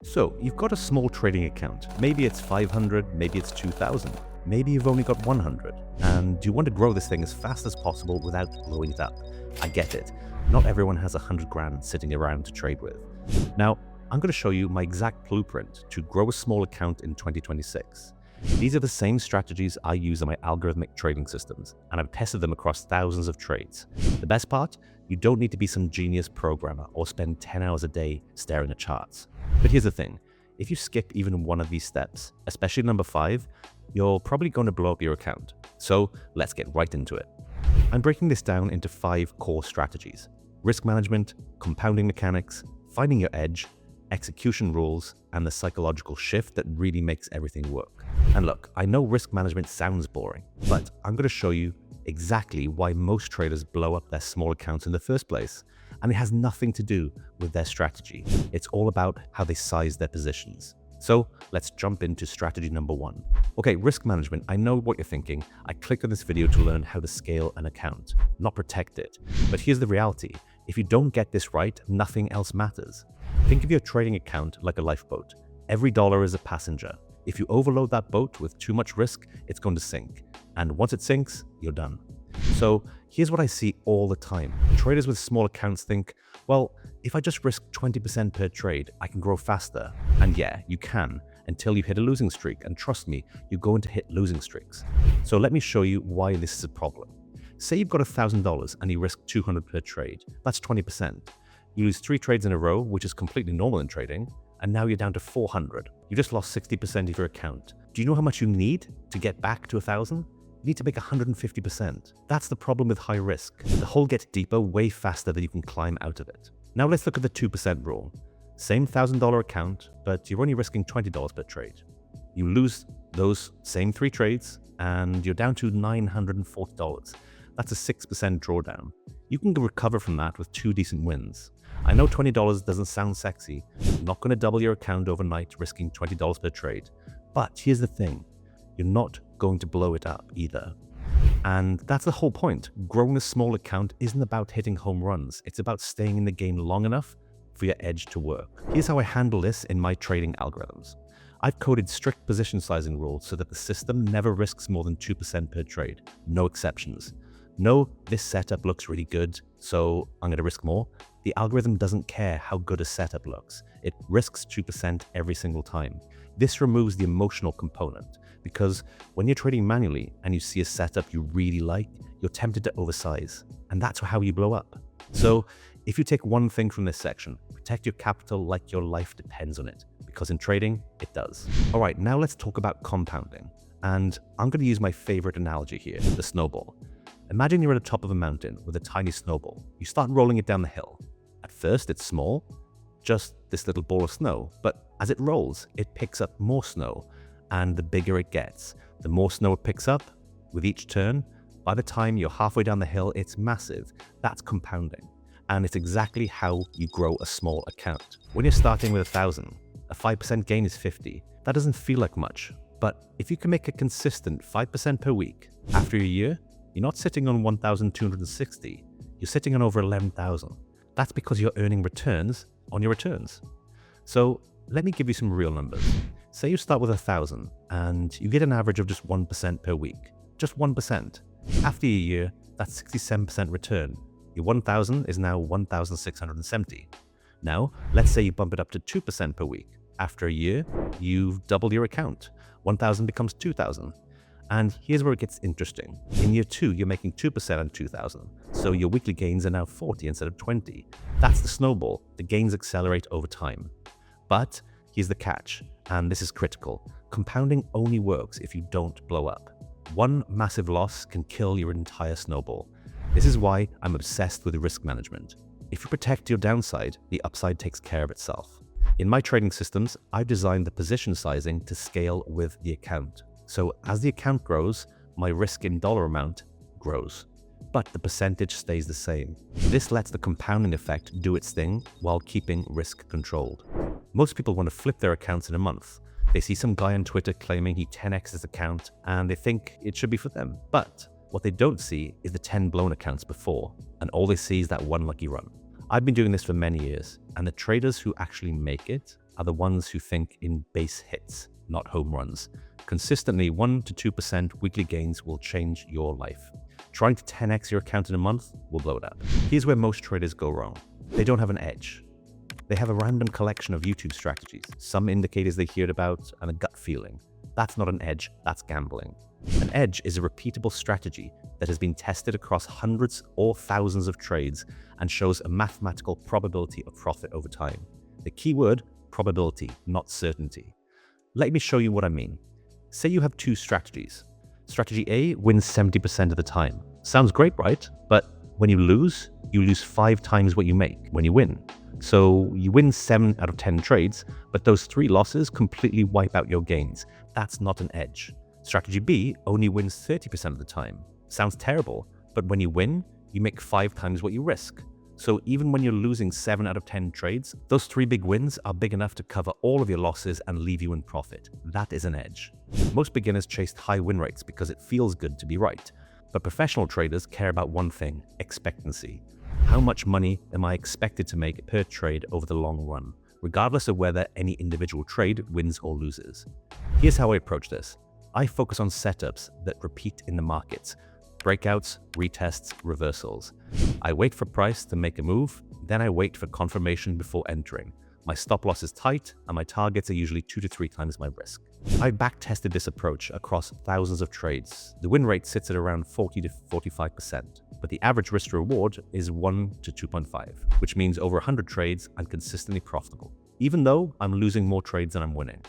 So you've got a small trading account. Maybe it's 500, maybe it's 2,000, maybe you've only got 100, and you want to grow this thing as fast as possible without blowing it up. I get it. Not everyone has 100 grand sitting around to trade with. Now, I'm going to show you my exact blueprint to grow a small account in 2026. These are the same strategies I use in my algorithmic trading systems, and I've tested them across thousands of trades. The best part? You don't need to be some genius programmer or spend 10 hours a day staring at charts. But here's the thing, if you skip even one of these steps, especially number 5, you're probably going to blow up your account. So let's get right into it. I'm breaking this down into 5 core strategies: risk management, compounding mechanics, finding your edge, execution rules, and the psychological shift that really makes everything work. And look, I know risk management sounds boring, but I'm going to show you exactly why most traders blow up their small accounts in the first place. And it has nothing to do with their strategy. It's all about how they size their positions. So let's jump into strategy number 1. Okay, risk management. I know what you're thinking. I clicked on this video to learn how to scale an account, not protect it. But here's the reality. If you don't get this right, nothing else matters. Think of your trading account like a lifeboat. Every dollar is a passenger. If you overload that boat with too much risk, it's going to sink. And once it sinks, you're done. So here's what I see all the time. Traders with small accounts think, well, if I just risk 20% per trade, I can grow faster. And yeah, you can, until you hit a losing streak. And trust me, you're going to hit losing streaks. So let me show you why this is a problem. Say you've got $1,000 and you risk 200 per trade. That's 20%. You lose 3 trades in a row, which is completely normal in trading, and now you're down to 400. You just lost 60% of your account. Do you know how much you need to get back to 1,000? You need to make 150%. That's the problem with high risk. The hole gets deeper way faster than you can climb out of it. Now let's look at the 2% rule. Same $1,000 account, but you're only risking $20 per trade. You lose those same 3 trades, and you're down to $940. That's a 6% drawdown. You can recover from that with 2 decent wins. I know $20 doesn't sound sexy. You're not going to double your account overnight risking $20 per trade. But here's the thing, you're not going to blow it up either. And that's the whole point. Growing a small account isn't about hitting home runs. It's about staying in the game long enough for your edge to work. Here's how I handle this in my trading algorithms. I've coded strict position sizing rules so that the system never risks more than 2% per trade. No exceptions. No, this setup looks really good, so I'm going to risk more. The algorithm doesn't care how good a setup looks. It risks 2% every single time. This removes the emotional component, because when you're trading manually and you see a setup you really like, you're tempted to oversize, and that's how you blow up. So if you take one thing from this section, protect your capital like your life depends on it, because in trading, it does. All right, now let's talk about compounding. And I'm going to use my favorite analogy here, the snowball. Imagine you're at the top of a mountain with a tiny snowball. You start rolling it down the hill. At first, it's small, just this little ball of snow, but as it rolls, it picks up more snow, and the bigger it gets, the more snow it picks up with each turn. By the time you're halfway down the hill, it's massive. That's compounding, and it's exactly how you grow a small account. When you're starting with 1,000, a 5% gain is 50. That doesn't feel like much, but if you can make a consistent 5% per week, after a year, you're not sitting on 1,260, you're sitting on over 11,000. That's because you're earning returns on your returns. So let me give you some real numbers. Say you start with 1,000 and you get an average of just 1% per week. Just 1%. After a year, that's 67% return. Your 1,000 is now 1,670. Now, let's say you bump it up to 2% per week. After a year, you've doubled your account. 1,000 becomes 2,000. And here's where it gets interesting. In year 2, you're making 2% on 2,000. So your weekly gains are now 40 instead of 20. That's the snowball. The gains accelerate over time. But here's the catch, and this is critical. Compounding only works if you don't blow up. One massive loss can kill your entire snowball. This is why I'm obsessed with risk management. If you protect your downside, the upside takes care of itself. In my trading systems, I've designed the position sizing to scale with the account. So as the account grows, my risk in dollar amount grows, but the percentage stays the same. This lets the compounding effect do its thing while keeping risk controlled. Most people want to flip their accounts in a month. They see some guy on Twitter claiming he 10x his account and they think it should be for them. But what they don't see is the 10 blown accounts before, and all they see is that one lucky run. I've been doing this for many years, and the traders who actually make it are the ones who think in base hits, not home runs. Consistently 1 to 2% weekly gains will change your life. Trying to 10x your account in a month will blow it up. Here's where most traders go wrong. They don't have an edge. They have a random collection of YouTube strategies, some indicators they heard about, and a gut feeling. That's not an edge, that's gambling. An edge is a repeatable strategy that has been tested across hundreds or thousands of trades and shows a mathematical probability of profit over time. The key word, probability, not certainty. Let me show you what I mean. Say you have two strategies. Strategy A wins 70% of the time. Sounds great, right? But when you lose 5 times what you make when you win. So you win 7 out of 10 trades, but those 3 losses completely wipe out your gains. That's not an edge. Strategy B only wins 30% of the time. Sounds terrible, but when you win, you make 5 times what you risk. So even when you're losing 7 out of 10 trades, those 3 big wins are big enough to cover all of your losses and leave you in profit. That is an edge. Most beginners chase high win rates because it feels good to be right. But professional traders care about one thing, expectancy. How much money am I expected to make per trade over the long run, regardless of whether any individual trade wins or loses? Here's how I approach this. I focus on setups that repeat in the markets. Breakouts, retests, reversals. I wait for price to make a move, then I wait for confirmation before entering. My stop loss is tight, and my targets are usually 2 to 3 times my risk. I backtested this approach across thousands of trades. The win rate sits at around 40 to 45%, but the average risk to reward is 1 to 2.5, which means over 100 trades I'm consistently profitable, even though I'm losing more trades than I'm winning.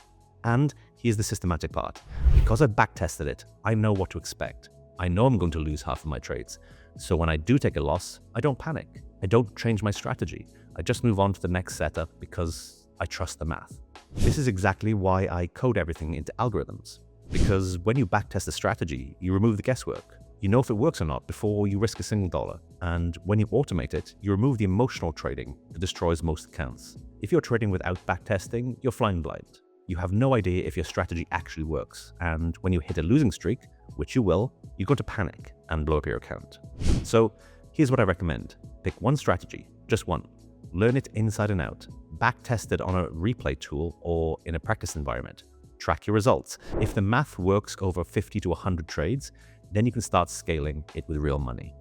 And here's the systematic part. Because I've backtested it, I know what to expect. I know I'm going to lose half of my trades. So when I do take a loss, I don't panic. I don't change my strategy. I just move on to the next setup because I trust the math. This is exactly why I code everything into algorithms. Because when you backtest a strategy, you remove the guesswork. You know if it works or not before you risk a single dollar. And when you automate it, you remove the emotional trading that destroys most accounts. If you're trading without backtesting, you're flying blind. You have no idea if your strategy actually works. And when you hit a losing streak, which you will, you're going to panic and blow up your account. So here's what I recommend. Pick one strategy, just one. Learn it inside and out. Backtest it on a replay tool or in a practice environment. Track your results. If the math works over 50 to 100 trades, then you can start scaling it with real money.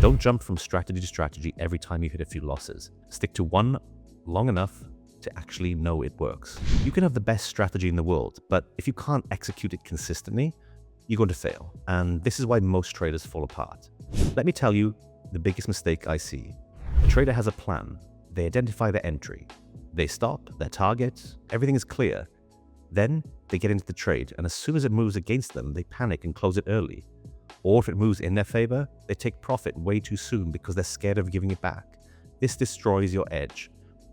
Don't jump from strategy to strategy every time you hit a few losses. Stick to one long enough to actually know it works. You can have the best strategy in the world, but if you can't execute it consistently, you're going to fail. And this is why most traders fall apart. Let me tell you the biggest mistake I see. A trader has a plan. They identify their entry. They stop, their target, everything is clear. Then they get into the trade, and as soon as it moves against them, they panic and close it early. Or if it moves in their favor, they take profit way too soon because they're scared of giving it back. This destroys your edge.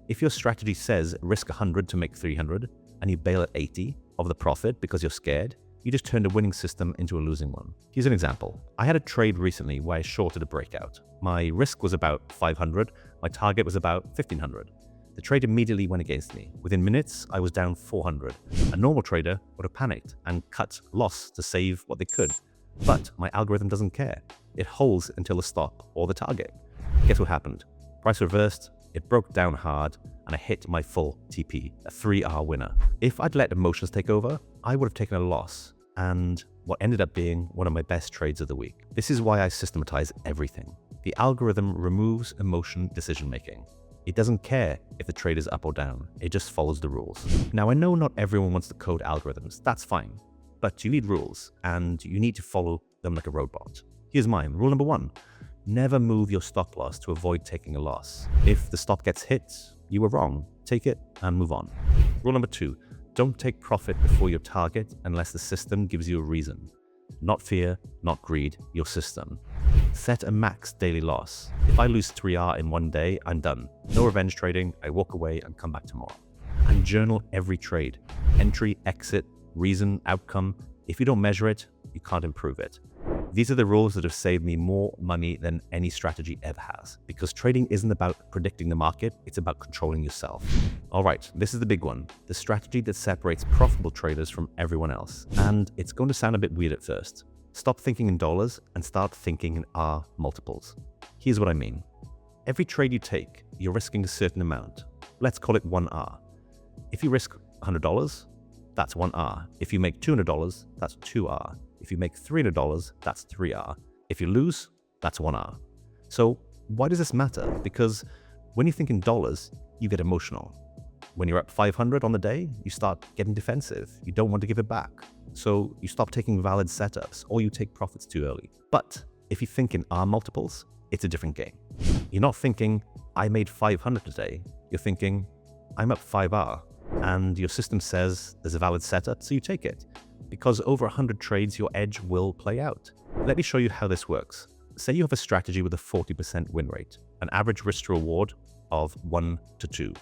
If your strategy says risk 100 to make 300, and you bail at 80 of the profit because you're scared, you just turned a winning system into a losing one. Here's an example. I had a trade recently where I shorted a breakout. My risk was about 500, my target was about 1500. The trade immediately went against me. Within minutes, I was down 400. A normal trader would have panicked and cut loss to save what they could. But my algorithm doesn't care. It holds until the stop or the target. Guess what happened? Price reversed, it broke down hard, and I hit my full TP, a 3R winner. If I'd let emotions take over, I would have taken a loss, and what ended up being one of my best trades of the week. This is why I systematize everything. The algorithm removes emotion decision-making. It doesn't care if the trade is up or down, it just follows the rules. Now I know not everyone wants to code algorithms, that's fine. But you need rules, and you need to follow them like a robot. Here's mine. Rule number 1. Never move your stop loss to avoid taking a loss. If the stop gets hit, you were wrong. Take it and move on. Rule number 2. Don't take profit before your target unless the system gives you a reason. Not fear, not greed, your system. Set a max daily loss. If I lose 3R in one day, I'm done. No revenge trading, I walk away and come back tomorrow. And journal every trade. Entry, exit, reason, outcome. If you don't measure it, you can't improve it. These are the rules that have saved me more money than any strategy ever has. Because trading isn't about predicting the market, it's about controlling yourself. All right, this is the big one. The strategy that separates profitable traders from everyone else. And it's going to sound a bit weird at first. Stop thinking in dollars and start thinking in R multiples. Here's what I mean. Every trade you take, you're risking a certain amount. Let's call it 1R. If you risk $100, that's 1R. If you make $200, that's 2R. If you make $300, that's 3R. If you lose, that's 1R. So why does this matter? Because when you think in dollars, you get emotional. When you're up 500 on the day, you start getting defensive. You don't want to give it back. So you stop taking valid setups or you take profits too early. But if you think in R multiples, it's a different game. You're not thinking, I made 500 today. You're thinking, I'm up 5R. And your system says there's a valid setup, so you take it. Because over 100 trades, your edge will play out. Let me show you how this works. Say you have a strategy with a 40% win rate, an average risk to reward of 1 to 2.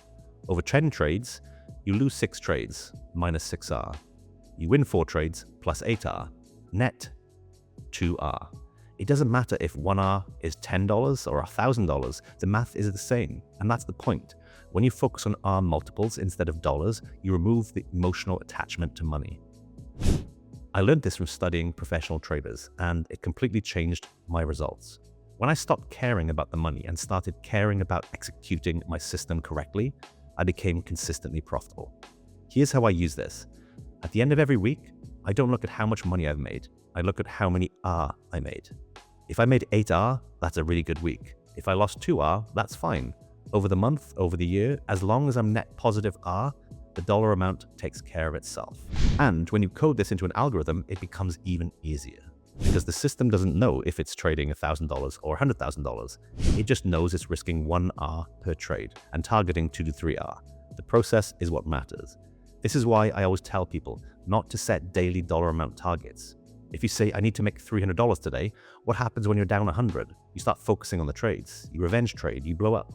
Over 10 trades, you lose 6 trades, minus 6R. You win 4 trades, plus 8R. Net, 2R. It doesn't matter if 1R is $10 or $1,000, the math is the same, and that's the point. When you focus on R multiples instead of dollars, you remove the emotional attachment to money. I learned this from studying professional traders, and it completely changed my results. When I stopped caring about the money and started caring about executing my system correctly, I became consistently profitable. Here's how I use this. At the end of every week, I don't look at how much money I've made. I look at how many R I made. If I made 8R, that's a really good week. If I lost 2R, that's fine. Over the month, over the year, as long as I'm net positive R, the dollar amount takes care of itself. And when you code this into an algorithm, it becomes even easier. Because the system doesn't know if it's trading $1,000 or $100,000. It just knows it's risking 1R per trade and targeting 2 to 3R. The process is what matters. This is why I always tell people not to set daily dollar amount targets. If you say, I need to make $300 today, what happens when you're down 100? You start focusing on the trades. You revenge trade, you blow up.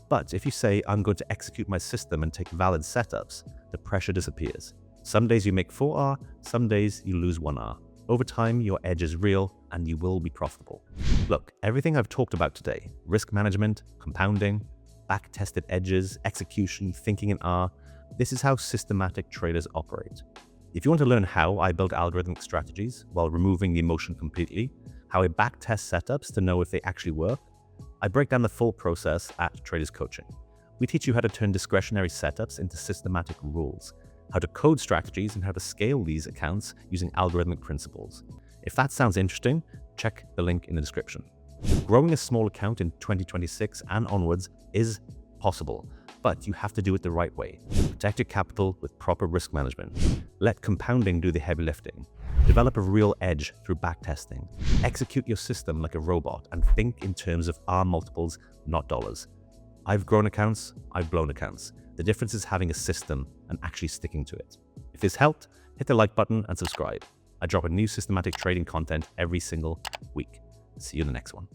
But if you say, I'm going to execute my system and take valid setups, the pressure disappears. Some days you make 4R, some days you lose 1R. Over time, your edge is real and you will be profitable. Look, everything I've talked about today, risk management, compounding, back-tested edges, execution, thinking in R, this is how systematic traders operate. If you want to learn how I build algorithmic strategies while removing the emotion completely, how I back-test setups to know if they actually work, I break down the full process at Traders Coaching. We teach you how to turn discretionary setups into systematic rules, how to code strategies, and how to scale these accounts using algorithmic principles. If that sounds interesting, check the link in the description. Growing a small account in 2026 and onwards is possible, but you have to do it the right way. Protect your capital with proper risk management. Let compounding do the heavy lifting. Develop a real edge through backtesting. Execute your system like a robot and think in terms of R multiples, not dollars. I've grown accounts, I've blown accounts. The difference is having a system and actually sticking to it. If this helped, hit the like button and subscribe. I drop a new systematic trading content every single week. See you in the next one.